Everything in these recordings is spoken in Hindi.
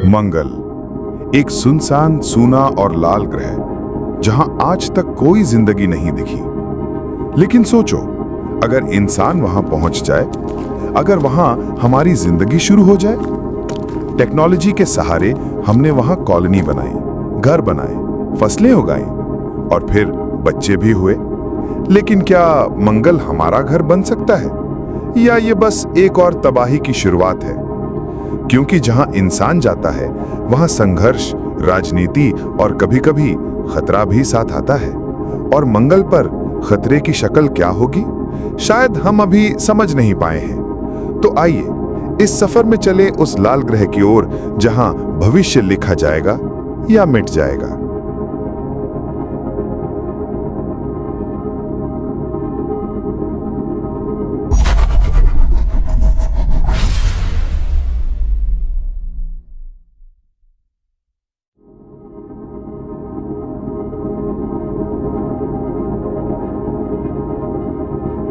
मंगल, एक सुनसान, सूना और लाल ग्रह जहां आज तक कोई जिंदगी नहीं दिखी। लेकिन सोचो, अगर इंसान वहां पहुंच जाए, अगर वहां हमारी जिंदगी शुरू हो जाए। टेक्नोलॉजी के सहारे हमने वहां कॉलोनी बनाई, घर बनाए, फसलें उगाई और फिर बच्चे भी हुए। लेकिन क्या मंगल हमारा घर बन सकता है, या ये बस एक और तबाही की शुरुआत है? क्योंकि जहां इंसान जाता है वहां संघर्ष, राजनीति और कभी-कभी खतरा भी साथ आता है। और मंगल पर खतरे की शक्ल क्या होगी, शायद हम अभी समझ नहीं पाए हैं। तो आइए इस सफर में चले उस लाल ग्रह की ओर जहां भविष्य लिखा जाएगा या मिट जाएगा।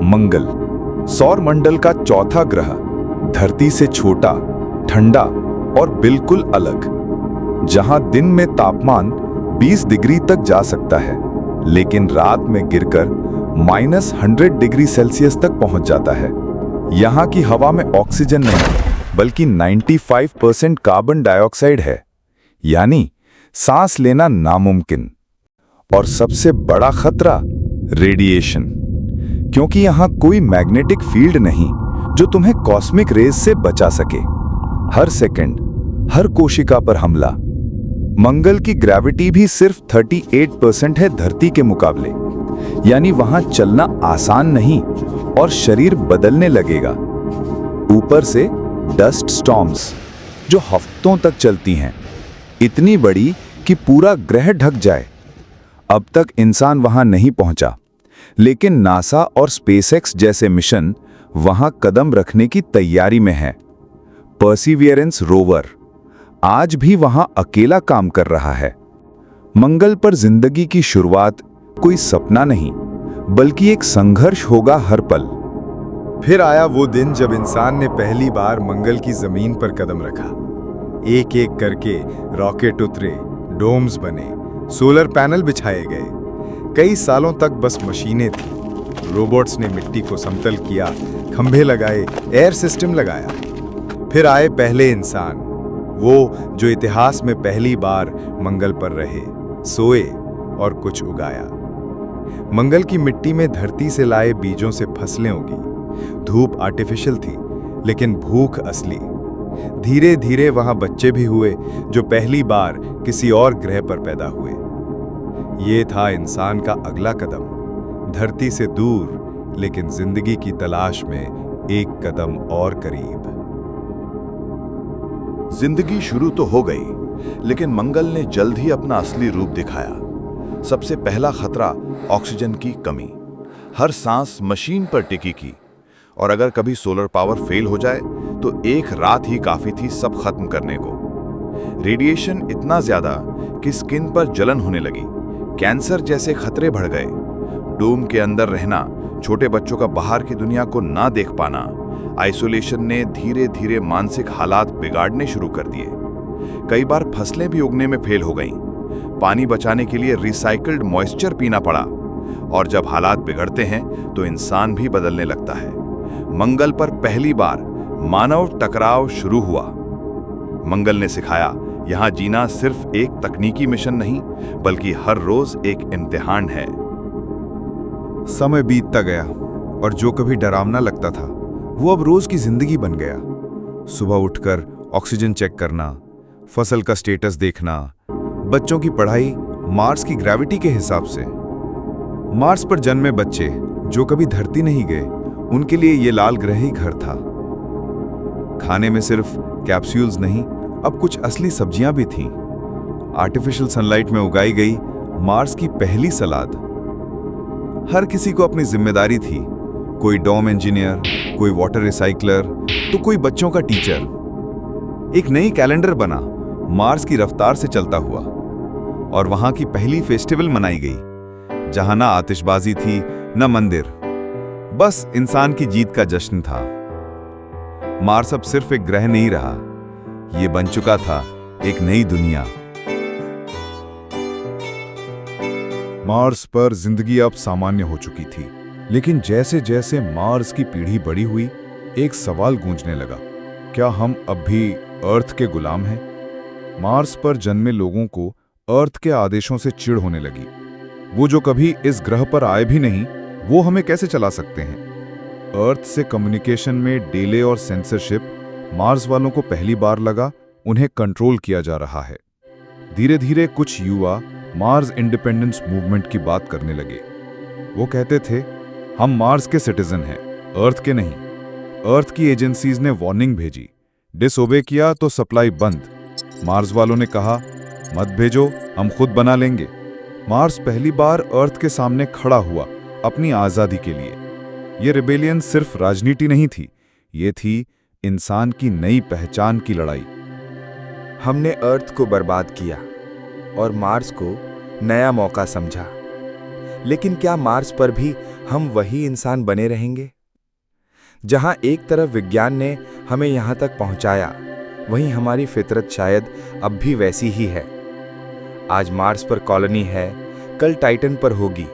मंगल, सौर मंडल का चौथा ग्रह, धरती से छोटा, ठंडा और बिल्कुल अलग, जहां दिन में तापमान 20 डिग्री तक जा सकता है, लेकिन रात में गिरकर -100 डिग्री सेल्सियस तक पहुंच जाता है। यहां की हवा में ऑक्सीजन नहीं, बल्कि 95% कार्बन डाइऑक्साइड है, यानी सांस लेना नामुमकिन। और सबसे बड़ा खतरा, रेडिएशन, क्योंकि यहां कोई मैग्नेटिक फील्ड नहीं जो तुम्हें कॉस्मिक रेज से बचा सके। हर सेकंड, हर कोशिका पर हमला। मंगल की ग्रेविटी भी सिर्फ 38% है धरती के मुकाबले, यानी वहां चलना आसान नहीं और शरीर बदलने लगेगा। ऊपर से डस्ट स्टॉर्म्स जो हफ्तों तक चलती हैं, इतनी बड़ी कि पूरा ग्रह ढक जाए। अब तक इंसान वहां नहीं पहुंचा, लेकिन नासा और स्पेसएक्स जैसे मिशन वहां कदम रखने की तैयारी में है। परसिवियरेंस रोवर आज भी वहां अकेला काम कर रहा है। मंगल पर जिंदगी की शुरुआत कोई सपना नहीं, बल्कि एक संघर्ष होगा हर पल। फिर आया वो दिन जब इंसान ने पहली बार मंगल की जमीन पर कदम रखा। एक एक करके रॉकेट उतरे, डोम्स बने, सोलर पैनल बिछाए गए। कई सालों तक बस मशीनें थीं। रोबोट्स ने मिट्टी को समतल किया, खंभे लगाए, एयर सिस्टम लगाया। फिर आए पहले इंसान, वो जो इतिहास में पहली बार मंगल पर रहे, सोए और कुछ उगाया। मंगल की मिट्टी में धरती से लाए बीजों से फसलें उगी। धूप आर्टिफिशियल थी, लेकिन भूख असली। धीरे धीरे वहां बच्चे भी हुए जो पहली बार किसी और ग्रह पर पैदा हुए। ये था इंसान का अगला कदम, धरती से दूर लेकिन जिंदगी की तलाश में एक कदम और करीब। जिंदगी शुरू तो हो गई, लेकिन मंगल ने जल्द ही अपना असली रूप दिखाया। सबसे पहला खतरा, ऑक्सीजन की कमी। हर सांस मशीन पर टिकी की, और अगर कभी सोलर पावर फेल हो जाए तो एक रात ही काफी थी सब खत्म करने को। रेडिएशन इतना ज्यादा कि स्किन पर जलन होने लगी, कैंसर जैसे खतरे बढ़ गए। डोम के अंदर रहना, छोटे बच्चों का बाहर की दुनिया को ना देख पाना, आइसोलेशन ने धीरे धीरे मानसिक हालात बिगाड़ने शुरू कर दिए। कई बार फसलें भी उगने में फेल हो गईं। पानी बचाने के लिए रिसाइकल्ड मॉइस्चर पीना पड़ा। और जब हालात बिगड़ते हैं तो इंसान भी बदलने लगता है। मंगल पर पहली बार मानव टकराव शुरू हुआ। मंगल ने सिखाया, यहां जीना सिर्फ एक तकनीकी मिशन नहीं, बल्कि हर रोज एक इम्तिहान है। समय बीतता गया और जो कभी डरावना लगता था वो अब रोज की जिंदगी बन गया। सुबह उठकर ऑक्सीजन चेक करना, फसल का स्टेटस देखना, बच्चों की पढ़ाई मार्स की ग्रेविटी के हिसाब से। मार्स पर जन्मे बच्चे जो कभी धरती नहीं गए, उनके लिए ये लाल ग्रह ही घर था। खाने में सिर्फ कैप्सूल्स नहीं, अब कुछ असली सब्जियां भी थीं। आर्टिफिशियल सनलाइट में उगाई गई मार्स की पहली सलाद। हर किसी को अपनी जिम्मेदारी थी, कोई डॉम इंजीनियर, कोई वाटर रिसाइकलर, तो कोई बच्चों का टीचर। एक नई कैलेंडर बना, मार्स की रफ्तार से चलता हुआ। और वहां की पहली फेस्टिवल मनाई गई, जहां ना आतिशबाजी थी न मंदिर, बस इंसान की जीत का जश्न था। मार्स अब सिर्फ एक ग्रह नहीं रहा, ये बन चुका था एक नई दुनिया। मार्स पर जिंदगी अब सामान्य हो चुकी थी, लेकिन जैसे जैसे मार्स की पीढ़ी बड़ी हुई, एक सवाल गूंजने लगा, क्या हम अब भी अर्थ के गुलाम हैं? मार्स पर जन्मे लोगों को अर्थ के आदेशों से चिढ़ होने लगी। वो जो कभी इस ग्रह पर आए भी नहीं, वो हमें कैसे चला सकते हैं? अर्थ से कम्युनिकेशन में डिले और सेंसरशिप मार्स वालों को पहली बार लगा उन्हें कंट्रोल किया जा रहा है। धीरे धीरे कुछ युवा मार्स इंडिपेंडेंस मूवमेंट की बात करने लगे। वो कहते थे, हम मार्स के सिटीजन हैं, अर्थ के नहीं। अर्थ की एजेंसीज ने वार्निंग भेजी, डिसओबे किया तो सप्लाई बंद। मार्स वालों ने कहा, मत भेजो, हम खुद बना लेंगे। मार्स पहली बार अर्थ के सामने खड़ा हुआ अपनी आज़ादी के लिए। ये रिबेलियन सिर्फ राजनीति नहीं थी, ये थी इंसान की नई पहचान की लड़ाई। हमने अर्थ को बर्बाद किया और मार्स को नया मौका समझा, लेकिन क्या मार्स पर भी हम वही इंसान बने रहेंगे? जहां एक तरफ विज्ञान ने हमें यहां तक पहुंचाया, वहीं हमारी फितरत शायद अब भी वैसी ही है। आज मार्स पर कॉलोनी है, कल टाइटन पर होगी,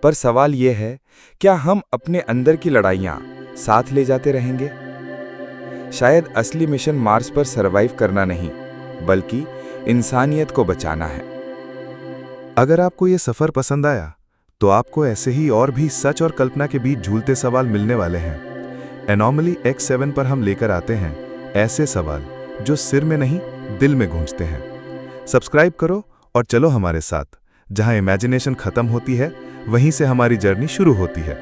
पर सवाल यह है, क्या हम अपने अंदर की लड़ाइयां साथ ले जाते रहेंगे? शायद असली मिशन मार्स पर सरवाइव करना नहीं, बल्कि इंसानियत को बचाना है। अगर आपको ये सफर पसंद आया, तो आपको ऐसे ही और भी सच और कल्पना के बीच झूलते सवाल मिलने वाले हैं। एनॉमली X7 पर हम लेकर आते हैं ऐसे सवाल जो सिर में नहीं, दिल में गूंजते हैं। सब्सक्राइब करो और चलो हमारे साथ। जहां इमेजिनेशन खत्म होती है, वहीं से हमारी जर्नी शुरू होती है।